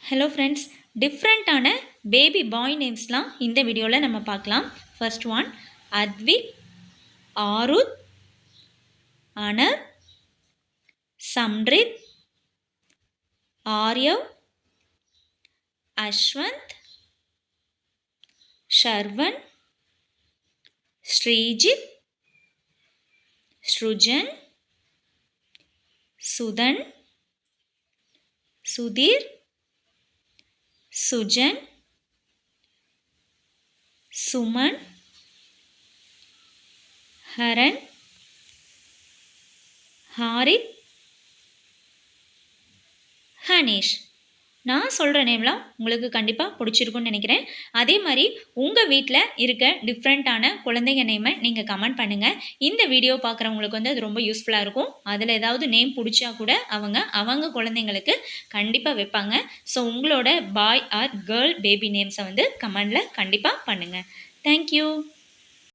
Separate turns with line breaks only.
Hello friends, டிஃப்ரெண்ட்டான baby boy நேம்ஸ்லாம் இந்த வீடியோவில் நம்ம பார்க்கலாம். First one Advik, ஆருத், அனர், Samridh, ஆர்யவ், Ashwanth, Sharvan, Sreejith, ஸ்ருஜன், Sudan, Sudhir, Sujan, Suman, Haran, Harith, Hanish. நான் சொல்கிற நேம்லாம் உங்களுக்கு கண்டிப்பாக பிடிச்சிருக்குன்னு நினைக்கிறேன். அதே மாதிரி உங்கள் வீட்டில் இருக்க டிஃப்ரெண்ட்டான குழந்தைங்க நேமை நீங்கள் கமெண்ட் பண்ணுங்கள். இந்த வீடியோ பார்க்குறவங்களுக்கு அது ரொம்ப யூஸ்ஃபுல்லாக இருக்கும். அதில் ஏதாவது நேம் பிடிச்சா கூட அவங்க குழந்தைங்களுக்கு கண்டிப்பாக வைப்பாங்க. ஸோ உங்களோட பாய் ஆர் கேர்ள் பேபி நேம்ஸை கமெண்டில் கண்டிப்பாக பண்ணுங்கள். தேங்க்யூ.